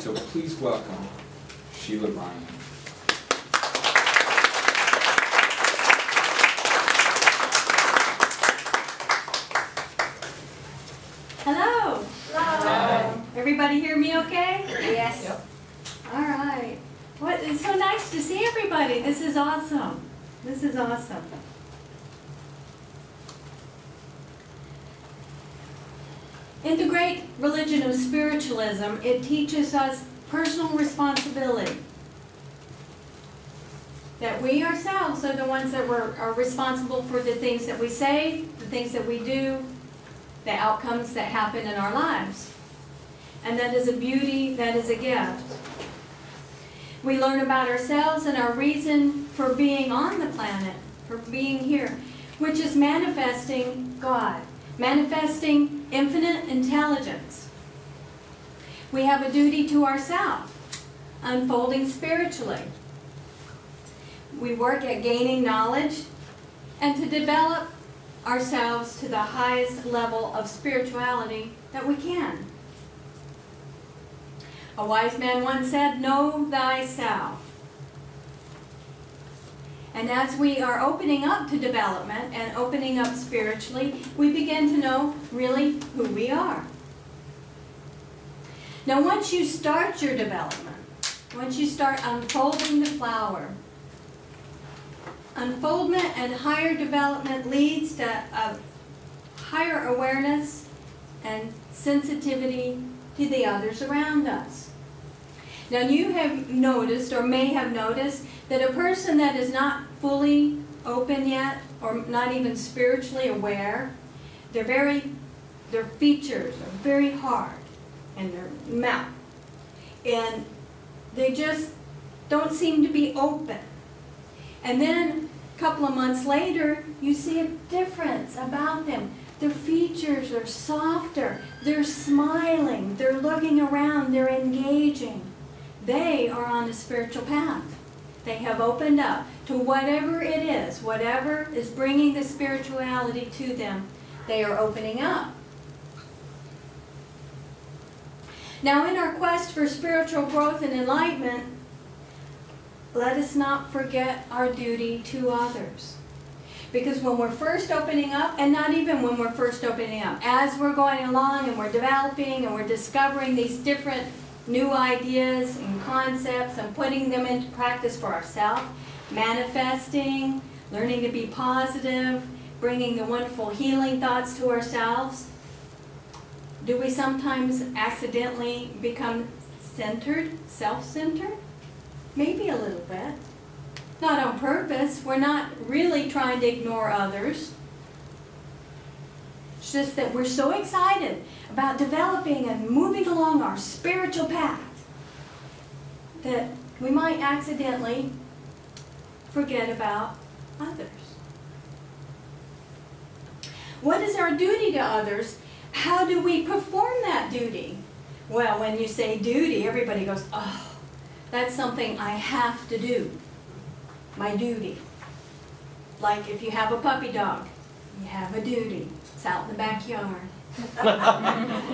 so please welcome Sheila Ryan. Hello. Hello. Everybody hear me okay? Yes. Yep. All right. What? It's so nice to see everybody. This is awesome. This is awesome. In the great religion of spiritualism, it teaches us personal responsibility. That we ourselves are the ones that are responsible for the things that we say, the things that we do, the outcomes that happen in our lives. And that is a beauty, that is a gift. We learn about ourselves and our reason for being on the planet, for being here, which is manifesting God, manifesting infinite intelligence. We have a duty to ourselves, unfolding spiritually. We work at gaining knowledge and to develop ourselves to the highest level of spirituality that we can. A wise man once said, "Know thyself." And as we are opening up to development and opening up spiritually, we begin to know really who we are. Now once you start your development, once you start unfolding the flower, unfoldment and higher development leads to a higher awareness and sensitivity to the others around us. Now you have noticed, or may have noticed, that a person that is not fully open yet, or not even spiritually aware, their features are very hard, and their mouth, and they just don't seem to be open. And then a couple of months later, you see a difference about them. Their features are softer, they're smiling, they're looking around, they're engaging. They are on a spiritual path. They have opened up to whatever it is, whatever is bringing the spirituality to them, they are opening up. Now in our quest for spiritual growth and enlightenment, let us not forget our duty to others. Because when we're first opening up, and not even when we're first opening up, as we're going along and we're developing and we're discovering these different new ideas and concepts and putting them into practice for ourselves, manifesting, learning to be positive, bringing the wonderful healing thoughts to ourselves, do we sometimes accidentally become centered, self-centered? Maybe a little bit. Not on purpose. We're not really trying to ignore others. It's just that we're so excited about developing and moving along our spiritual path that we might accidentally forget about others. What is our duty to others? How do we perform that duty? Well, when you say duty, everybody goes, "Oh, that's something I have to do. My duty." Like if you have a puppy dog, you have a duty. It's out in the backyard.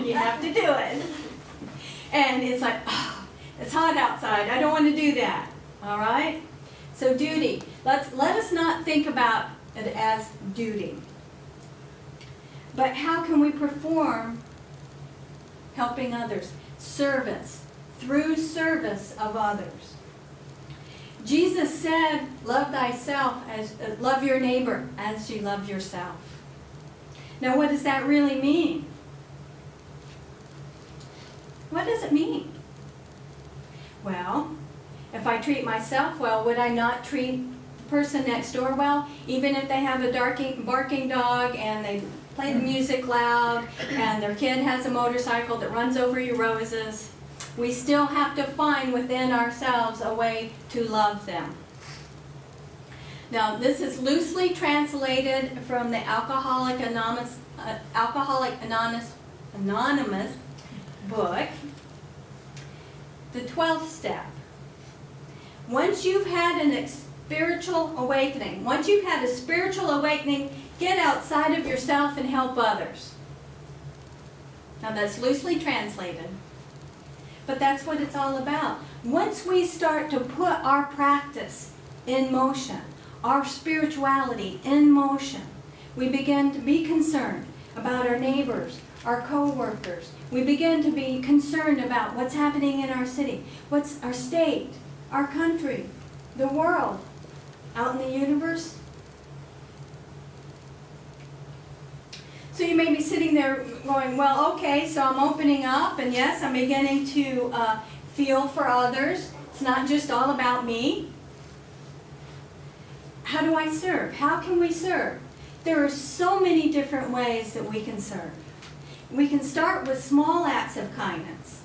You have to do it. And it's like, "Oh, it's hot outside. I don't want to do that." All right? So duty. Let us not think about it as duty. But how can we perform helping others? Service. Through service of others. Jesus said, "Love thyself as love your neighbor as you love yourself." Now, what does that really mean? What does it mean? Well, if I treat myself well, would I not treat the person next door well? Even if they have a barking dog and they play the music loud and their kid has a motorcycle that runs over your roses, we still have to find within ourselves a way to love them. Now, this is loosely translated from the Alcoholic Anonymous book, the 12th step. Once you've had a spiritual awakening, get outside of yourself and help others. Now, that's loosely translated. but that's what it's all about. Once we start to put our practice in motion, our spirituality in motion, we begin to be concerned about our neighbors, our co-workers. We begin to be concerned about what's happening in our city, what's our state, our country, the world, out in the universe. So you may be sitting there going, well, okay, so I'm opening up, and yes, I'm beginning to feel for others. It's not just all about me. How do I serve? How can we serve? There are so many different ways that we can serve. We can start with small acts of kindness,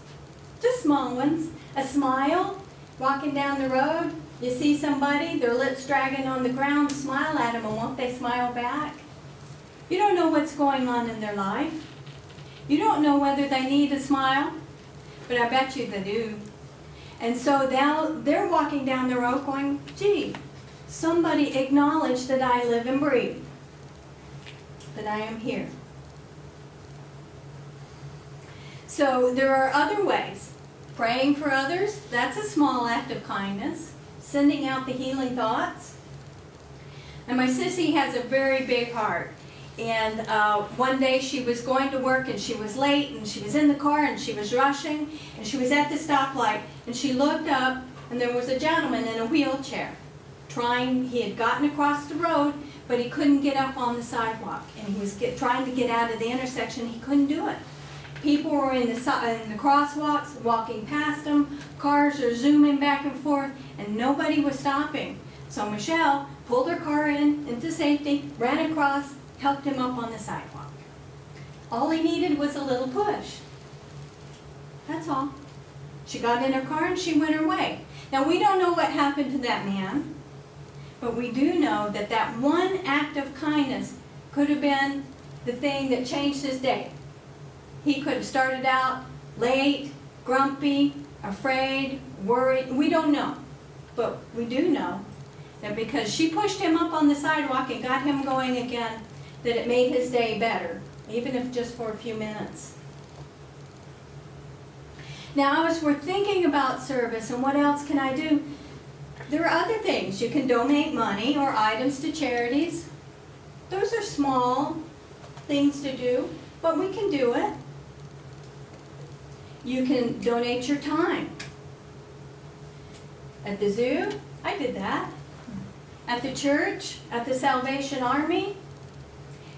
just small ones. A smile, walking down the road, you see somebody, their lips dragging on the ground, smile at them, and won't they smile back? You don't know what's going on in their life. You don't know whether they need a smile, but I bet you they do. And so now they're walking down the road going, gee, somebody acknowledged that I live and breathe, that I am here. So there are other ways. Praying for others, that's a small act of kindness. Sending out the healing thoughts. And my sissy has a very big heart. And one day she was going to work and she was late and she was in the car and she was rushing and she was at the stoplight and she looked up and there was a gentleman in a wheelchair he had gotten across the road, but he couldn't get up on the sidewalk, and he was trying to get out of the intersection. He couldn't do it. People were in the crosswalks walking past him, cars are zooming back and forth, and nobody was stopping. So Michelle pulled her car into safety, ran across, helped him up on the sidewalk. All he needed was a little push. That's all. She got in her car and she went her way. Now we don't know what happened to that man, but we do know that that one act of kindness could have been the thing that changed his day. He could have started out late, grumpy, afraid, worried. We don't know, but we do know that because she pushed him up on the sidewalk and got him going again, that it made his day better, even if just for a few minutes. Now, as we're thinking about service and what else can I do, there are other things. You can donate money or items to charities. Those are small things to do, but we can do it. You can donate your time. At the zoo, I did that. At the church, at the Salvation Army.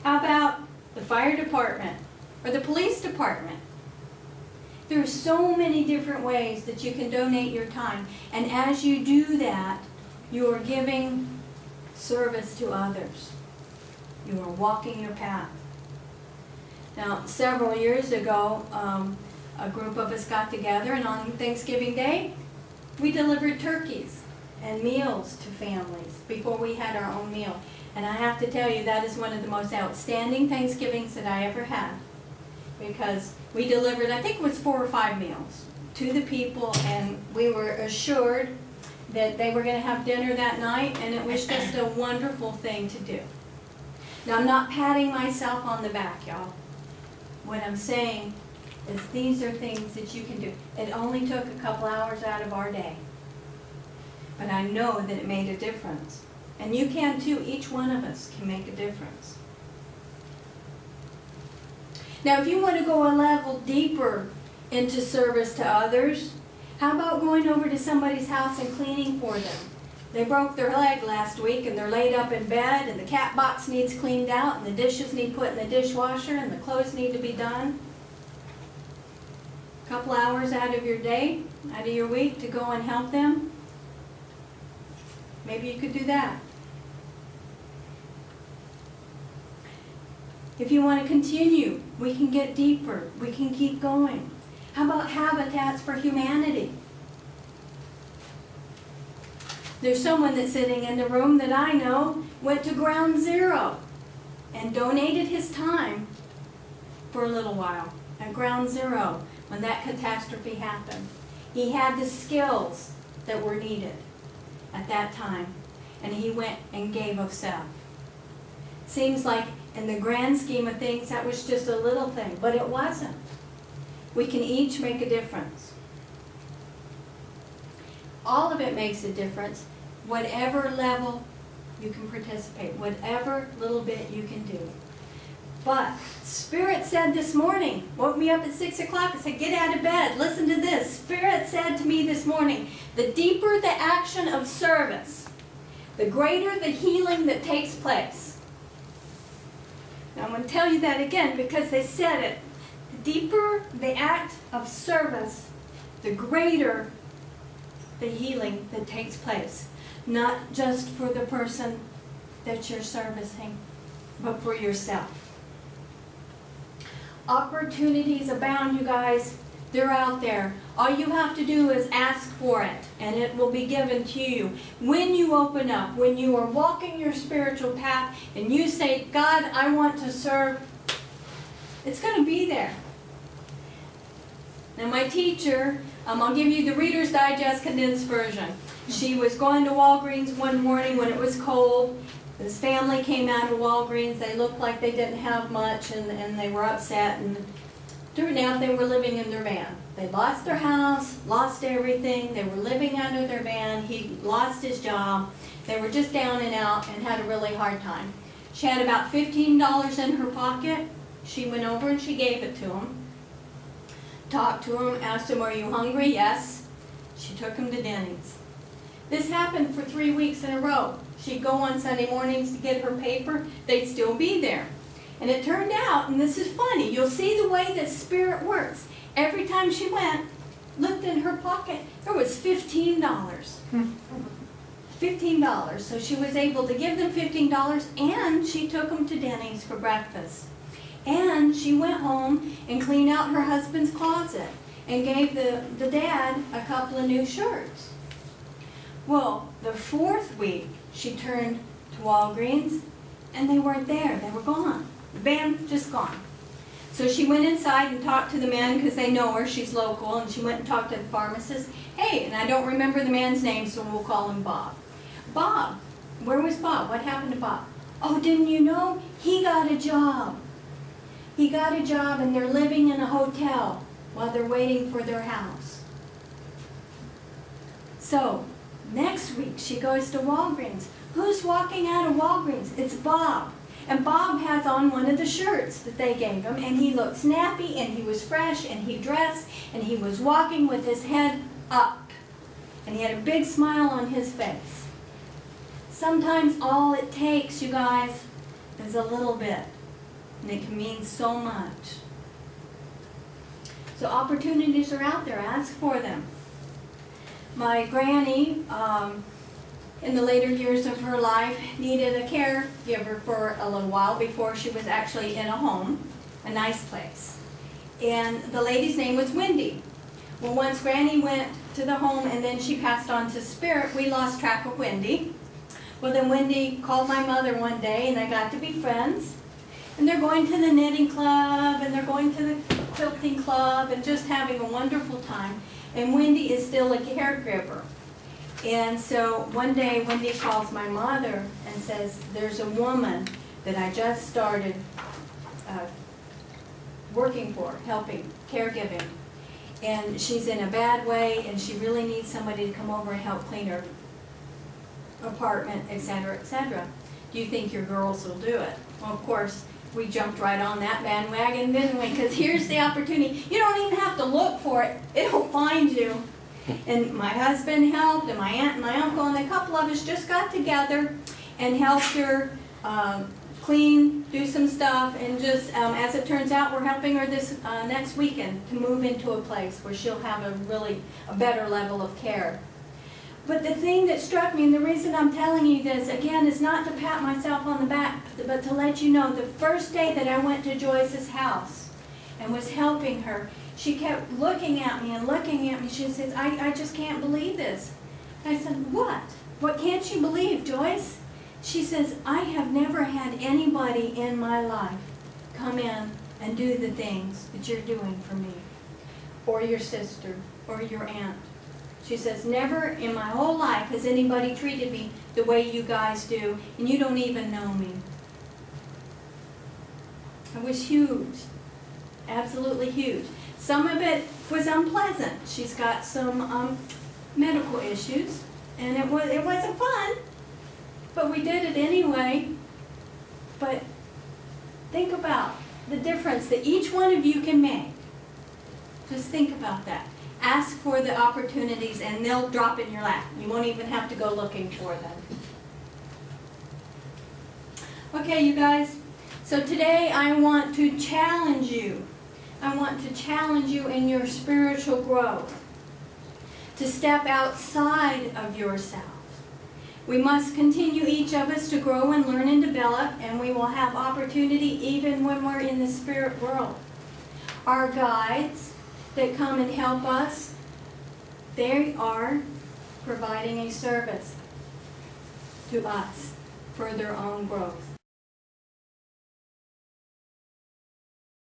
How about the fire department or the police department? There are so many different ways that you can donate your time. And as you do that, you are giving service to others. You are walking your path. Now, several years ago, a group of us got together, and on Thanksgiving Day, we delivered turkeys and meals to families before we had our own meal. And I have to tell you, that is one of the most outstanding Thanksgivings that I ever had. Because we delivered, I think it was 4 or 5 meals to the people, and we were assured that they were going to have dinner that night, and it was just a wonderful thing to do. Now, I'm not patting myself on the back, y'all. What I'm saying is these are things that you can do. It only took a couple hours out of our day, but I know that it made a difference. And you can too. Each one of us can make a difference. Now, if you want to go a level deeper into service to others, how about going over to somebody's house and cleaning for them? They broke their leg last week and they're laid up in bed and the cat box needs cleaned out and the dishes need put in the dishwasher and the clothes need to be done. A couple hours out of your day, out of your week to go and help them. Maybe you could do that. If you want to continue, we can get deeper. We can keep going. How about Habitats for Humanity? There's someone that's sitting in the room that I know went to Ground Zero and donated his time for a little while at Ground Zero when that catastrophe happened. He had the skills that were needed at that time, and he went and gave of self. Seems like in the grand scheme of things, that was just a little thing, but it wasn't. We can each make a difference. all of it makes a difference, whatever level you can participate, whatever little bit you can do. But Spirit said this morning, woke me up at 6 o'clock and said, get out of bed, listen to this. Spirit said to me this morning, the deeper the action of service, the greater the healing that takes place. Now I'm going to tell you that again because they said it. The deeper the act of service, the greater the healing that takes place. Not just for the person that you're servicing, but for yourself. Opportunities abound, you guys. They're out there. All you have to do is ask for it, and it will be given to you. When you open up, when you are walking your spiritual path, and you say, God, I want to serve, it's going to be there. Now my teacher, I'll give you the Reader's Digest condensed version. She was going to Walgreens one morning when it was cold. This family came out of Walgreens. They looked like they didn't have much, and they were upset. And turned out they were living in their van. They lost their house, lost everything. They were living under their van. He lost his job. They were just down and out and had a really hard time. She had about $15 in her pocket. She went over and she gave it to him. Talked to him, asked him, are you hungry? Yes. She took him to Denny's. This happened for 3 weeks in a row. She'd go on Sunday mornings to get her paper. They'd still be there. And it turned out, and this is funny, you'll see the way that Spirit works. Every time she went, looked in her pocket, there was $15. $15. So she was able to give them $15, and she took them to Denny's for breakfast. And she went home and cleaned out her husband's closet and gave the dad a couple of new shirts. Well, the 4th week, she turned to Walgreens, and they weren't there. They were gone. The van just gone. So she went inside and talked to the man because they know her. She's local, and she went and talked to the pharmacist. Hey, and I don't remember the man's name, so we'll call him Bob. Bob, where was Bob? What happened to Bob? Oh, didn't you know? He got a job. He got a job, and they're living in a hotel while they're waiting for their house. So, next week, she goes to Walgreens. Who's walking out of Walgreens? It's Bob. And Bob has on one of the shirts that they gave him, and he looked snappy, and he was fresh, and he dressed, and he was walking with his head up. And he had a big smile on his face. Sometimes all it takes, you guys, is a little bit, and it can mean so much. So opportunities are out there. Ask for them. My granny, in the later years of her life, needed a caregiver for a little while before she was actually in a home, a nice place. And the lady's name was Wendy. Well, once Granny went to the home and then she passed on to Spirit, we lost track of Wendy. Well, then Wendy called my mother one day, and they got to be friends. And they're going to the knitting club, and they're going to the quilting club, and just having a wonderful time. And Wendy is still a caregiver. And so one day Wendy calls my mother and says, there's a woman that I just started working for, helping, caregiving. And she's in a bad way, and she really needs somebody to come over and help clean her apartment, etc., etc. Do you think your girls will do it? Well, of course, we jumped right on that bandwagon, didn't we? Because here's the opportunity. You don't even have to look for it. It'll find you. And my husband helped, and my aunt and my uncle, and a couple of us just got together and helped her clean, do some stuff, and just, as it turns out, we're helping her this next weekend to move into a place where she'll have a better level of care. But the thing that struck me, and the reason I'm telling you this, again, is not to pat myself on the back, but to let you know, the first day that I went to Joyce's house and was helping her, she kept looking at me and looking at me. She says, I just can't believe this. I said, what? What can't you believe, Joyce? She says, I have never had anybody in my life come in and do the things that you're doing for me, or your sister, or your aunt. She says, never in my whole life has anybody treated me the way you guys do, and you don't even know me. It was huge, absolutely huge. Some of it was unpleasant. She's got some medical issues, and it wasn't fun, but we did it anyway. But think about the difference that each one of you can make. Just think about that. Ask for the opportunities and they'll drop in your lap. You won't even have to go looking for them. Okay, you guys, so today I want to challenge you. I want to challenge you in your spiritual growth, to step outside of yourself. We must continue, each of us, to grow and learn and develop, and we will have opportunity even when we're in the spirit world. Our guides that come and help us, they are providing a service to us for their own growth.